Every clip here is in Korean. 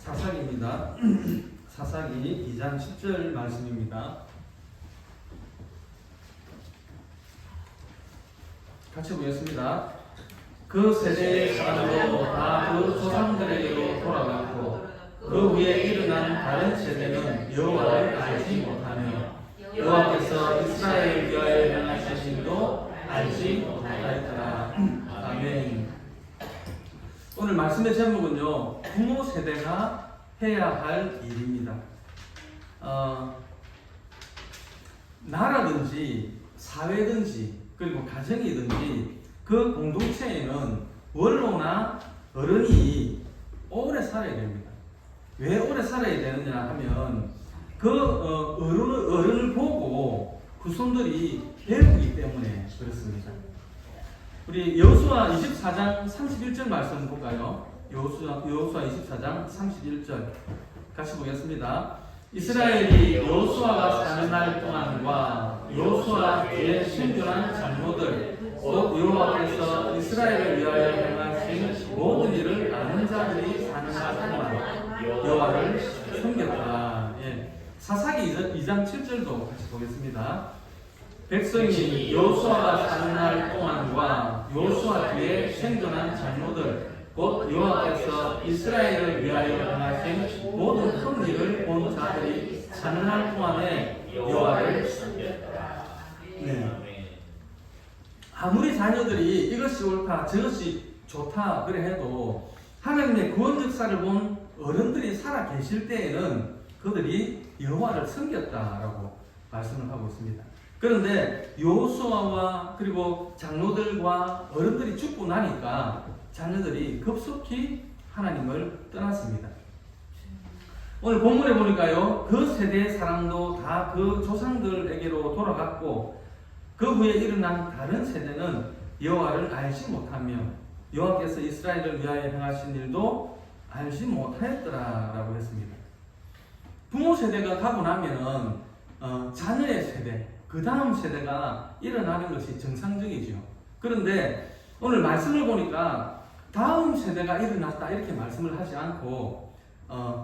사사기입니다. 사사기 2장 10절 말씀입니다. 같이 보겠습니다. 그 세대의 사람도 다 그 조상들에게로 돌아갔고 그 후에 일어난 다른 세대는 여호와를 알지 못하며 여호와께서 이스라엘을 위하여 행하신 일도 알지 못하였더라. 아멘. 오늘 말씀의 제목은요, 부모 세대가 해야 할 일입니다. 나라든지 사회든지 그리고 가정이든지 그 공동체에는 원로나 어른이 오래 살아야 됩니다. 왜 오래 살아야 되느냐 하면 그 어른을 보고 후손들이 배우기 때문에 그렇습니다. 우리 여호수아 24장 31절 말씀 볼까요? 여호수아 24장 31절 같이 보겠습니다. 이스라엘이 여호수아가 사는 날 동안과 여호수아 뒤에 순교한 장로들 곧 여호와께서 이스라엘을 위하여 행하신 모든 일을 아는 자들이 사는 날 동안 여호와를 섬겼다. 사사기 2장 7절도 같이 보겠습니다. 백성이 여호수아가 사는 날 동안과 여호수아 뒤에 생존한 장로들 곧 여호와께서 이스라엘을 위하여 행하신 모든 큰 일을 본 자들이 사는 날 동안에 여호와를 섬겼다. 아무리 자녀들이 이것이 옳다 저것이 좋다 그래 해도 하나님의 구원 역사를 본 어른들이 살아 계실 때에는 그들이 여호와를 섬겼다라고 말씀을 하고 있습니다. 그런데 여호수아와 그리고 장로들과 어른들이 죽고 나니까 자녀들이 급속히 하나님을 떠났습니다. 오늘 본문에 보니까요, 그 세대의 사람도 다 그 조상들에게로 돌아갔고 그 후에 일어난 다른 세대는 여호와를 알지 못하며 여호와께서 이스라엘을 위하여 행하신 일도 알지 못하였더라라고 했습니다. 부모 세대가 가고 나면은 자녀의 세대, 그 다음 세대가 일어나는 것이 정상적이죠. 그런데 오늘 말씀을 보니까 다음 세대가 일어났다 이렇게 말씀을 하지 않고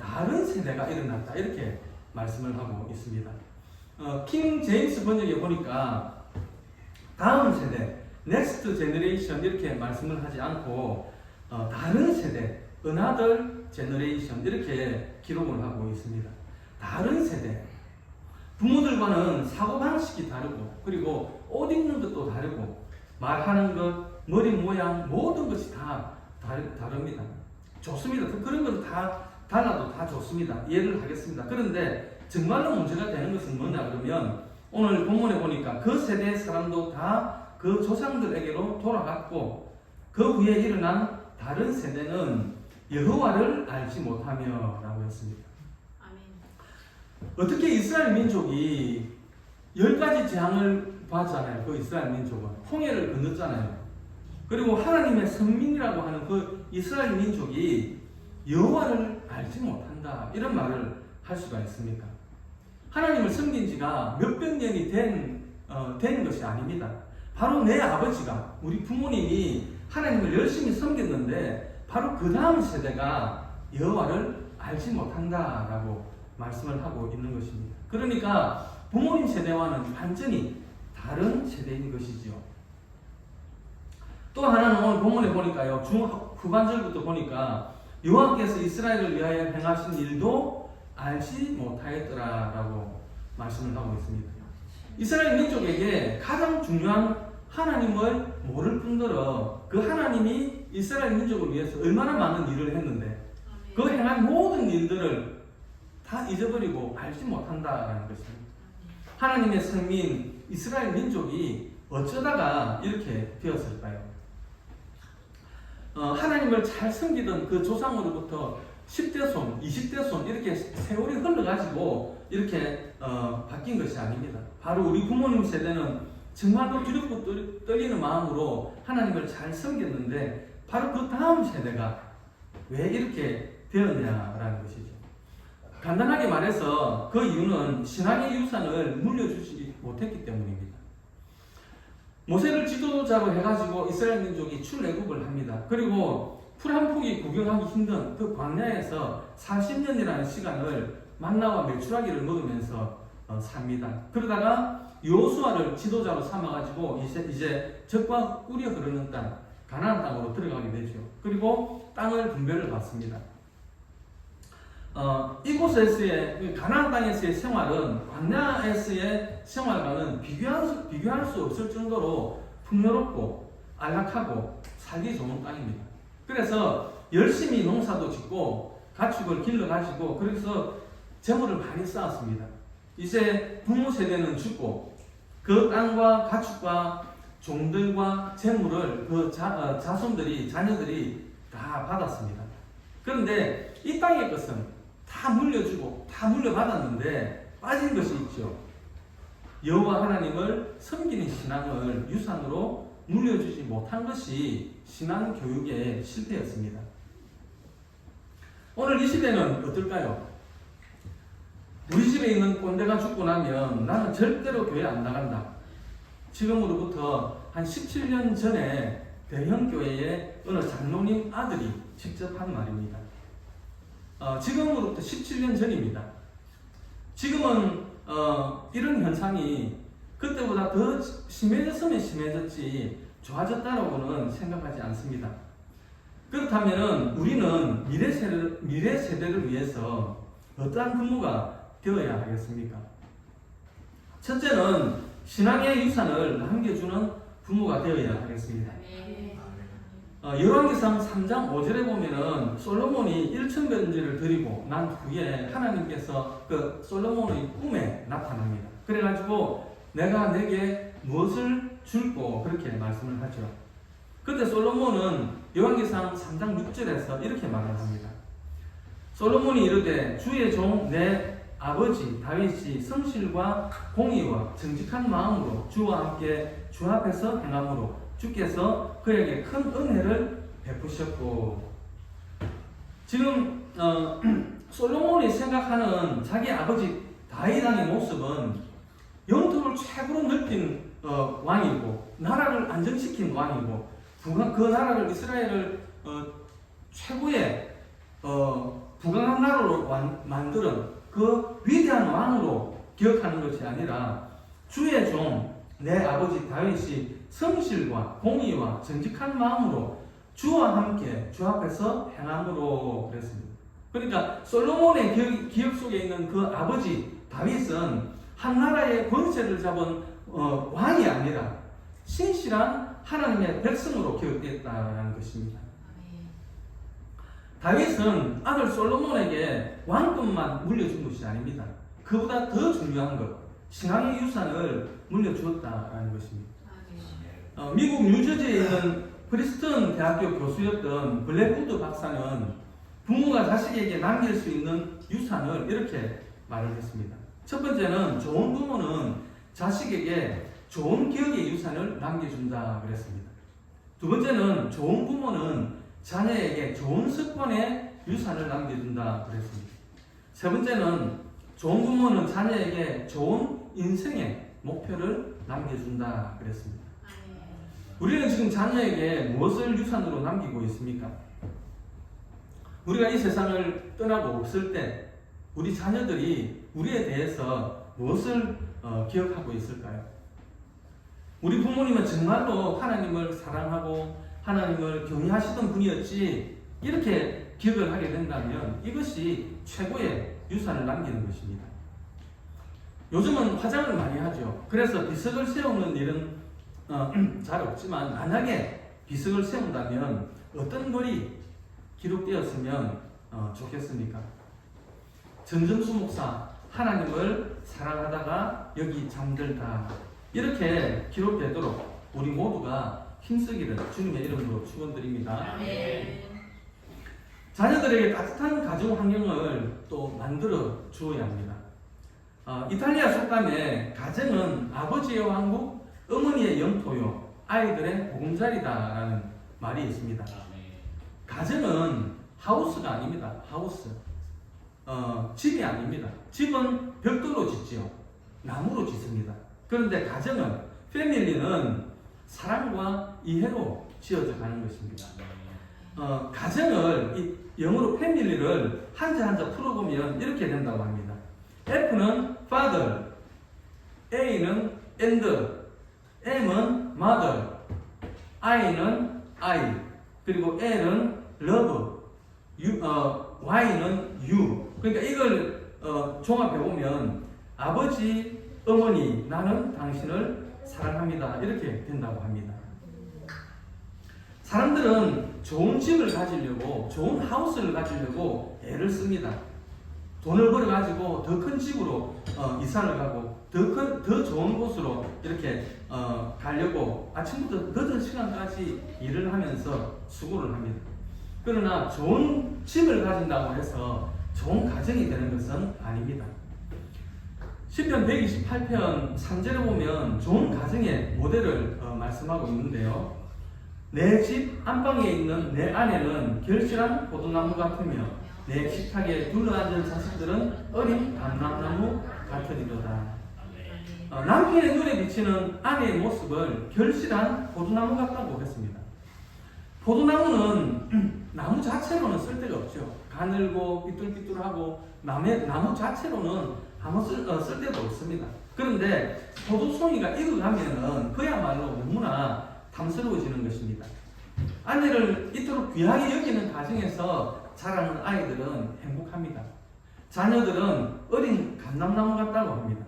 다른 세대가 일어났다 이렇게 말씀을 하고 있습니다. 킹 제임스 번역에 보니까 다음 세대, next generation 이렇게 말씀을 하지 않고 다른 세대, another generation 이렇게 기록을 하고 있습니다. 다른 세대, 부모들과는 사고방식이 다르고 그리고 옷 입는 것도 다르고 말하는 것, 머리 모양 모든 것이 다 다릅니다. 좋습니다. 그런 건 다 달라도 다 좋습니다. 이해를 하겠습니다. 그런데 정말로 문제가 되는 것은 뭐냐 그러면 오늘 본문에 보니까 그 세대의 사람도 다 그 조상들에게로 돌아갔고 그 후에 일어난 다른 세대는 여호와를 알지 못하며 라고 했습니다. 어떻게 이스라엘 민족이 10가지 재앙을 받았잖아요. 그 이스라엘 민족은 홍해를 건넜잖아요. 그리고 하나님의 선민이라고 하는 그 이스라엘 민족이 여호와를 알지 못한다 이런 말을 할 수가 있습니까? 하나님을 섬긴 지가 몇백 년이 된 것이 아닙니다. 바로 내 아버지가 우리 부모님이 하나님을 열심히 섬겼는데 바로 그 다음 세대가 여호와를 알지 못한다라고 말씀을 하고 있는 것입니다. 그러니까 부모님 세대와는 완전히 다른 세대인 것이죠. 또 하나는 오늘 본문에 보니까요, 후반절부터 보니까 여호와께서 이스라엘을 위하여 행하신 일도 알지 못하였더라라고 말씀을 하고 있습니다. 이스라엘 민족에게 가장 중요한 하나님을 모를 뿐더러 그 하나님이 이스라엘 민족을 위해서 얼마나 많은 일을 했는데 그 행한 모든 일들을 다 잊어버리고 알지 못한다라는 것입니다. 하나님의 성민 이스라엘 민족이 어쩌다가 이렇게 되었을까요? 하나님을 잘 섬기던 그 조상으로부터 10대 손, 20대 손 이렇게 세월이 흘러가지고 이렇게 바뀐 것이 아닙니다. 바로 우리 부모님 세대는 정말로 두렵고 떨리는 마음으로 하나님을 잘 섬겼는데 바로 그 다음 세대가 왜 이렇게 되었냐라는 것이죠. 간단하게 말해서 그 이유는 신앙의 유산을 물려주지 못했기 때문입니다. 모세를 지도자로 해가지고 이스라엘 민족이 출애굽을 합니다. 그리고 풀 한 폭이 구경하기 힘든 그 광야에서 40년이라는 시간을 만나와 메추라기를 먹으면서 삽니다. 그러다가 여호수아를 지도자로 삼아가지고 이제 적과 꿀이 흐르는 땅 가나안 땅으로 들어가게 되죠. 그리고 땅을 분배를 받습니다. 이곳에서의 가나안 땅에서의 생활은 광야에서의 생활과는 비교할 수 없을 정도로 풍요롭고 안락하고 살기 좋은 땅입니다. 그래서 열심히 농사도 짓고 가축을 길러가지고 그래서 재물을 많이 쌓았습니다. 이제 부모 세대는 죽고 그 땅과 가축과 종들과 재물을 그 자손들이 자녀들이 다 받았습니다. 그런데 이 땅의 것은 다 물려주고 다 물려받았는데 빠진 것이 있죠. 여호와 하나님을 섬기는 신앙을 유산으로 물려주지 못한 것이 신앙 교육의 실패였습니다. 오늘 이 시대는 어떨까요? 우리 집에 있는 꼰대가 죽고 나면 나는 절대로 교회 안 나간다. 지금으로부터 한 17년 전에 대형교회의 어느 장로님 아들이 직접 한 말입니다. 지금으로부터 17년 전입니다. 지금은 이런 현상이 그때보다 더 심해졌으면 심해졌지 좋아졌다고는 생각하지 않습니다. 그렇다면 우리는 미래 세대를 위해서 어떠한 부모가 되어야 하겠습니까? 첫째는 신앙의 유산을 남겨주는 부모가 되어야 하겠습니다. 열왕기상 3장 5절에 보면은 솔로몬이 1,000번제를 드리고 난 후에 하나님께서 그 솔로몬의 꿈에 나타납니다. 그래가지고 내가 내게 무엇을 줄고 그렇게 말씀을 하죠. 그때 솔로몬은 열왕기상 3장 6절에서 이렇게 말을 합니다. 솔로몬이 이르되 주의 종 내 아버지 다윗이 성실과 공의와 정직한 마음으로 주와 함께 주 앞에서 행함으로 주께서 그에게 큰 은혜를 베푸셨고, 지금 솔로몬이 생각하는 자기 아버지 다윗 왕의 모습은 영토를 최고로 넓힌 왕이고 나라를 안정시킨 왕이고 그 나라를 이스라엘을 최고의 부강한 나라로 만드는 그 위대한 왕으로 기억하는 것이 아니라 주의 종 내 아버지 다윗이 성실과 공의와 정직한 마음으로 주와 함께 주 앞에서 행함으로 그랬습니다. 그러니까 솔로몬의 기억 속에 있는 그 아버지 다윗은 한 나라의 권세를 잡은 왕이 아니라 신실한 하나님의 백성으로 기억됐다는 것입니다. 다윗은 아들 솔로몬에게 왕권만 물려준 것이 아닙니다. 그보다 더 중요한 것, 신앙의 유산을 물려주었다는 것입니다. 미국 뉴저지에 있는 프리스턴 대학교 교수였던 블랙우드 박사는 부모가 자식에게 남길 수 있는 유산을 이렇게 말을 했습니다. 첫 번째는 좋은 부모는 자식에게 좋은 기억의 유산을 남겨준다 그랬습니다. 두 번째는 좋은 부모는 자녀에게 좋은 습관의 유산을 남겨준다 그랬습니다. 세 번째는 좋은 부모는 자녀에게 좋은 인생의 목표를 남겨준다 그랬습니다. 우리는 지금 자녀에게 무엇을 유산으로 남기고 있습니까? 우리가 이 세상을 떠나고 없을 때 우리 자녀들이 우리에 대해서 무엇을 기억하고 있을까요? 우리 부모님은 정말로 하나님을 사랑하고 하나님을 경외하시던 분이었지 이렇게 기억을 하게 된다면 이것이 최고의 유산을 남기는 것입니다. 요즘은 화장을 많이 하죠. 그래서 비석을 세우는 일은 잘 없지만 만약에 비석을 세운다면 어떤 글이 기록되었으면 좋겠습니까? 전정수 목사 하나님을 사랑하다가 여기 잠들다 이렇게 기록되도록 우리 모두가 힘쓰기를 주님의 이름으로 축원드립니다. 자녀들에게 따뜻한 가정 환경을 또 만들어 주어야 합니다. 이탈리아 속담에 가정은 아버지의 왕국, 어머니의 영토요, 아이들의 보금자리다라는 말이 있습니다. 가정은 하우스가 아닙니다. 하우스. 집이 아닙니다. 집은 벽돌로 짓지요. 나무로 짓습니다. 그런데 가정은, 패밀리는 사랑과 이해로 지어져 가는 것입니다. 가정을 이 영어로 패밀리를 한자 한자 풀어보면 이렇게 된다고 합니다. F는 father, A는 and, M은 mother, I는 I, 그리고 L은 love, Y는 you. 그러니까 이걸 종합해보면 아버지, 어머니, 나는 당신을 사랑합니다. 이렇게 된다고 합니다. 사람들은 좋은 집을 가지려고, 좋은 하우스를 가지려고 애를 씁니다. 돈을 벌어가지고 더 큰 집으로 이사를 가고 더 좋은 곳으로 이렇게 가려고 아침부터 늦은 시간까지 일을 하면서 수고를 합니다. 그러나 좋은 집을 가진다고 해서 좋은 가정이 되는 것은 아닙니다. 시편 128편 3절에 보면 좋은 가정의 모델을 말씀하고 있는데요. 내 집 안방에 있는 내 아내는 결실한 포도나무 같으며 내 식탁에 둘러앉은 자식들은 어린 감람나무 같으리로다. 남편의 눈에 비치는 아내의 모습을 결실한 포도나무 같다고 했습니다. 포도나무는 나무 자체로는 쓸데가 없죠. 가늘고 삐뚤삐뚤하고 나무 자체로는 아무 쓸데도 없습니다. 그런데 포도송이가 익어가면은 그야말로 너무나 탐스러워지는 것입니다. 아내를 이토록 귀하게 여기는 가정에서 자라는 아이들은 행복합니다. 자녀들은 어린 감람나무 같다고 합니다.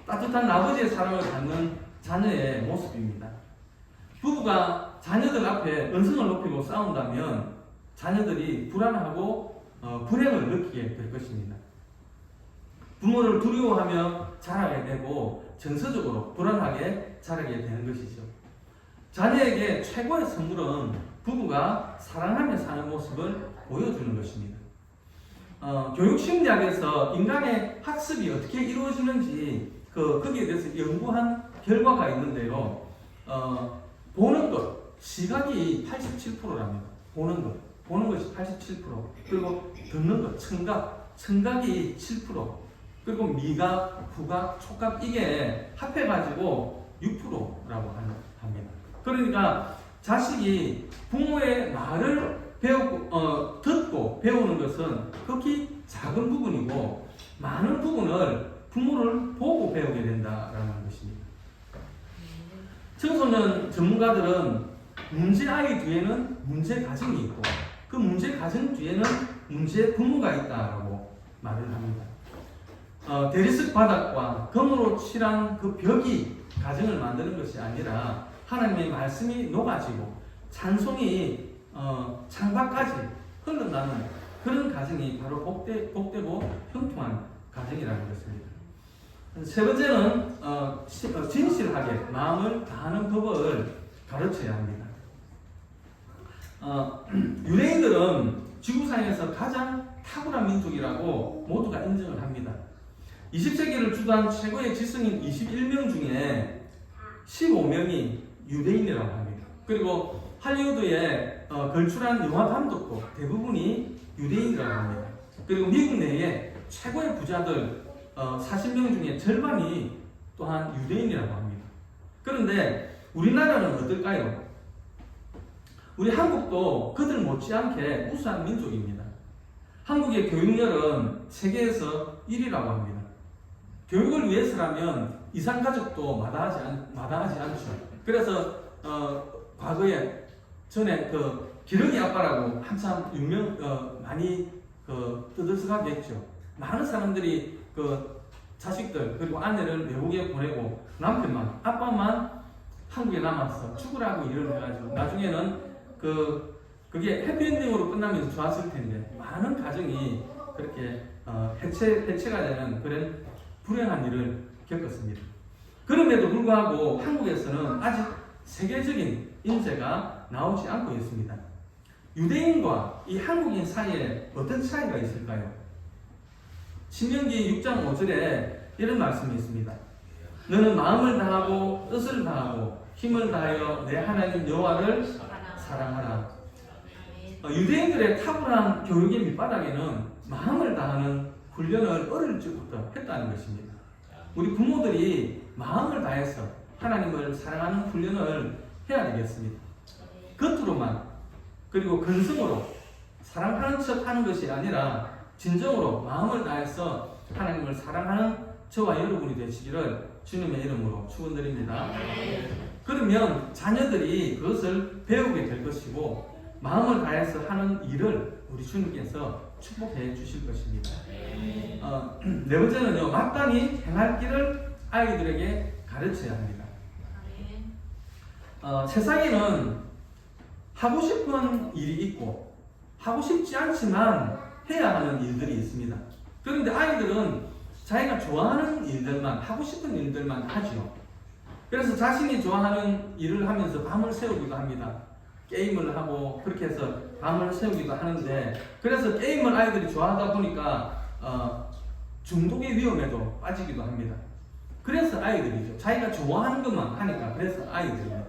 따뜻한 아버지의 사랑을 받는 자녀의 모습입니다. 부부가 자녀들 앞에 언성을 높이고 싸운다면 자녀들이 불안하고 불행을 느끼게 될 것입니다. 부모를 두려워하며 자라게 되고 정서적으로 불안하게 자라게 되는 것이죠. 자녀에게 최고의 선물은 부부가 사랑하며 사는 모습을 보여주는 것입니다. 교육심리학에서 인간의 학습이 어떻게 이루어지는지 거기에 대해서 연구한 결과가 있는데요. 보는 것, 시각이 87%랍니다. 보는 것이 87%. 그리고 듣는 것, 청각이 7%. 그리고 미각, 후각, 촉각 이게 합해가지고 6%라고 합니다. 그러니까 자식이 부모의 말을 듣고 배우는 것은 극히 작은 부분이고 많은 부분을 부모를 보고 배우게 된다라는 것입니다. 청소년 전문가들은 문제 아이 뒤에는 문제 가정이 있고 그 문제 가정 뒤에는 문제 부모가 있다라고 말을 합니다. 대리석 바닥과 금으로 칠한 그 벽이 가정을 만드는 것이 아니라 하나님의 말씀이 녹아지고 찬송이 창밖까지 흘러나는 그런 가정이 바로 복되고 형통한 가정이라는 것입니다. 세 번째는 진실하게 마음을 다하는 법을 가르쳐야 합니다. 유대인들은 지구상에서 가장 탁월한 민족이라고 모두가 인정을 합니다. 20세기를 주도한 최고의 지성인 21명 중에 15명이 유대인이라고 합니다. 그리고 할리우드에 걸출한 영화 감독도 대부분이 유대인이라고 합니다. 그리고 미국 내에 최고의 부자들 40명 중에 절반이 또한 유대인이라고 합니다. 그런데 우리나라는 어떨까요? 우리 한국도 그들 못지않게 우수한 민족입니다. 한국의 교육열은 세계에서 1위라고 합니다. 교육을 위해서라면 이산가족도 마다하지 않죠. 그래서 과거에 전에 기러기 아빠라고 한참 많이 떠들썩하게 했죠. 많은 사람들이 자식들 그리고 아내를 외국에 보내고 남편만 아빠만 한국에 남아서 죽으라고 일을 해가지고 나중에는 그게 해피엔딩으로 끝나면 좋았을 텐데 많은 가정이 그렇게 해체가 되는 그런 불행한 일을 겪었습니다. 그럼에도 불구하고 한국에서는 아직 세계적인 인재가 나오지 않고 있습니다. 유대인과 이 한국인 사이에 어떤 차이가 있을까요? 신명기 6장 5절에 이런 말씀이 있습니다. 너는 마음을 다하고 뜻을 다하고 힘을 다하여 내 하나님 여호와를 사랑하라. 유대인들의 탁월한 교육의 밑바닥에는 마음을 다하는 훈련을 어릴 적부터 했다는 것입니다. 우리 부모들이 마음을 다해서 하나님을 사랑하는 훈련을 해야 되겠습니다. 겉으로만 그리고 근성으로 사랑하는 척 하는 것이 아니라 진정으로 마음을 다해서 하나님을 사랑하는 저와 여러분이 되시기를 주님의 이름으로 축원드립니다. 그러면 자녀들이 그것을 배우게 될 것이고 마음을 다해서 하는 일을 우리 주님께서 축복해 주실 것입니다. 네 번째는요, 마땅히 행할 길을 아이들에게 가르쳐야 합니다. 세상에는 하고 싶은 일이 있고 하고 싶지 않지만 해야 하는 일들이 있습니다. 그런데 아이들은 자기가 좋아하는 일들만, 하고 싶은 일들만 하지요. 그래서 자신이 좋아하는 일을 하면서 밤을 새우기도 합니다. 게임을 하고 그렇게 해서 밤을 새우기도 하는데, 그래서 게임을 아이들이 좋아하다 보니까 중독의 위험에도 빠지기도 합니다. 그래서 아이들이죠. 자기가 좋아하는 것만 하니까 그래서 아이들입니다.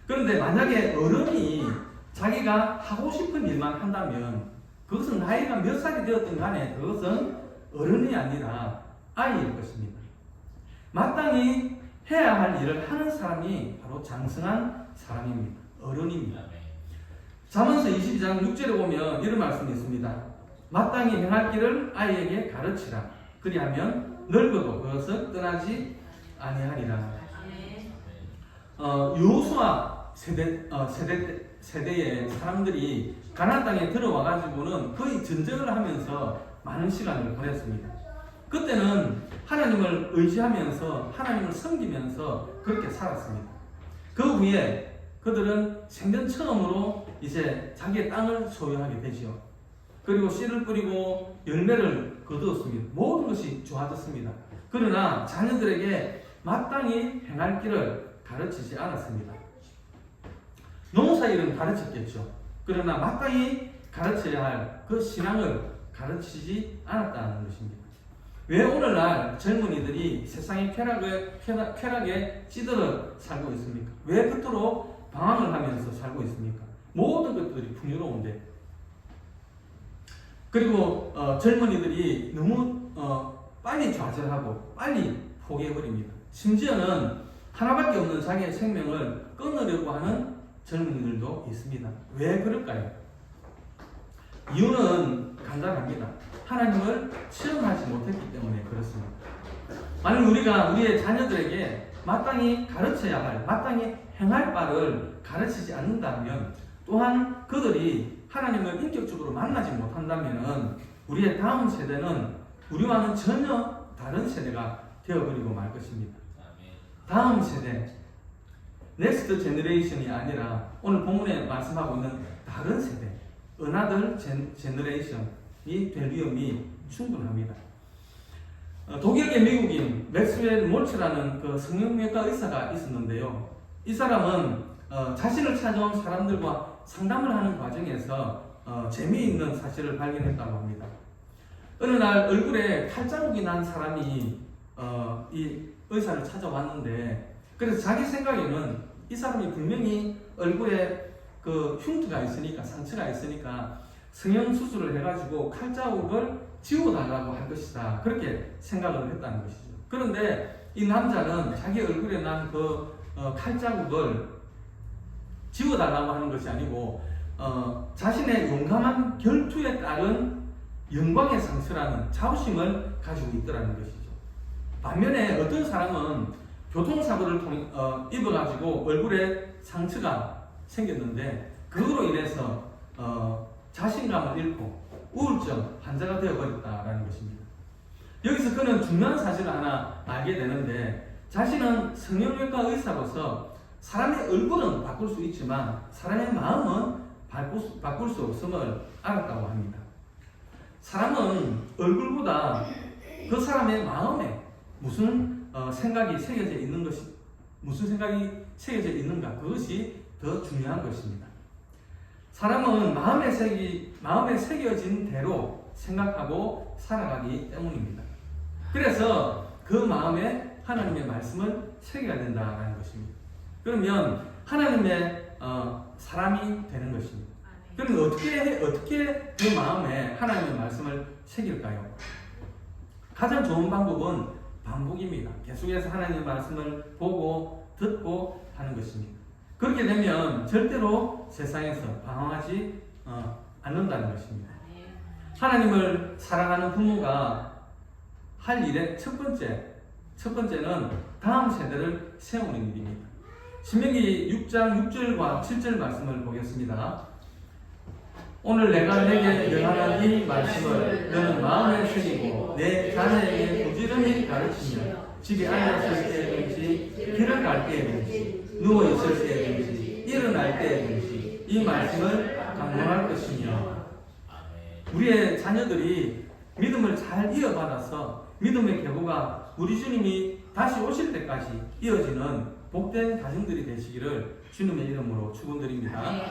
그런데 만약에 어른이 자기가 하고 싶은 일만 한다면 그것은 나이가 몇 살이 되었든 간에 그것은 어른이 아니라 아이일 것입니다. 마땅히 해야 할 일을 하는 사람이 바로 장성한 사람입니다. 어른입니다. 잠언서 22장 6절에 보면 이런 말씀이 있습니다. 마땅히 행할 길을 아이에게 가르치라. 그리하면 늙어도 그것을 떠나지 아니하리라. 여호수아 세대의 사람들이 가나안 땅에 들어와 가지고는 거의 전쟁을 하면서 많은 시간을 보냈습니다. 그때는 하나님을 의지하면서 하나님을 섬기면서 그렇게 살았습니다. 그 후에 그들은 생전 처음으로 이제 자기의 땅을 소유하게 되지요. 그리고 씨를 뿌리고 열매를 거두었습니다. 모든 것이 좋아졌습니다. 그러나 자녀들에게 마땅히 행할 길을 가르치지 않았습니다. 농사일은 가르쳤겠죠. 그러나 마땅히 가르쳐야 할 그 신앙을 가르치지 않았다는 것입니다. 왜 오늘날 젊은이들이 세상의 쾌락에 찌들어 살고 있습니까? 왜 그토록 방황을 하면서 살고 있습니까? 모든 것들이 풍요로운데. 그리고 젊은이들이 너무 빨리 좌절하고 빨리 포기해버립니다. 심지어는 하나밖에 없는 자기의 생명을 끊으려고 하는 젊은이들도 있습니다. 왜 그럴까요? 이유는 간단합니다. 하나님을 체험하지 못했기 때문에 그렇습니다. 만약 우리가 우리의 자녀들에게 마땅히 가르쳐야 할, 마땅히 행할 바를 가르치지 않는다면, 또한 그들이 하나님을 인격적으로 만나지 못한다면 우리의 다음 세대는 우리와는 전혀 다른 세대가 되어버리고 말 것입니다. 다음 세대, 넥스트 제너레이션이 아니라 오늘 본문에 말씀하고 있는 다른 세대, 어나더 제너레이션이 될 위험이 충분합니다. 독일계 미국인 맥스웰 몰츠라는 그 성형외과 의사가 있었는데요. 이 사람은 자신을 찾아온 사람들과 상담을 하는 과정에서 재미있는 사실을 발견했다고 합니다. 어느 날 얼굴에 칼자국이 난 사람이 이 의사를 찾아왔는데, 그래서 자기 생각에는 이 사람이 분명히 얼굴에 그 흉터가 있으니까, 상처가 있으니까 성형수술을 해가지고 칼자국을 지워달라고 할 것이다, 그렇게 생각을 했다는 것이죠. 그런데 이 남자는 자기 얼굴에 난 그 칼자국을 지워달라고 하는 것이 아니고 자신의 용감한 결투에 따른 영광의 상처라는 자부심을 가지고 있더라는 것이죠. 반면에 어떤 사람은 교통사고를 입어가지고 얼굴에 상처가 생겼는데 그로 인해서 자신감을 잃고 우울증 환자가 되어버렸다라는 것입니다. 여기서 그는 중요한 사실을 하나 알게 되는데, 자신은 성형외과 의사로서 사람의 얼굴은 바꿀 수 있지만 사람의 마음은 바꿀 수 없음을 알았다고 합니다. 사람은 얼굴보다 그 사람의 마음에 무슨 생각이 새겨져 있는 것이, 무슨 생각이 새겨져 있는가, 그것이 더 중요한 것입니다. 사람은 마음에 새겨진 대로 생각하고 살아가기 때문입니다. 그래서 그 마음에 하나님의 말씀을 새겨야 된다는 것입니다. 그러면 하나님의 사람이 되는 것입니다. 그러면 어떻게 그 마음에 하나님의 말씀을 새길까요? 가장 좋은 방법은 반복입니다. 계속해서 하나님의 말씀을 보고 듣고 하는 것입니다. 그렇게 되면 절대로 세상에서 방황하지 않는다는 것입니다. 하나님을 사랑하는 부모가 할 일의 첫 번째는 다음 세대를 세우는 일입니다. 신명기 6장 6절과 7절 말씀을 보겠습니다. 오늘 내가 내게 명하는 이 말씀을 너는 마음에 새기고 내 자녀에게 부지런히 가르치며 집에 앉았을 때든지 길을 갈 때든지 누워 있을 때든지 일어날 때든지 이 말씀을 강론할 것이며 우리의 자녀들이 믿음을 잘 이어받아서 믿음의 계보가 우리 주님이 다시 오실 때까지 이어지는 복된 가정들이 되시기를 주님의 이름으로 축원드립니다.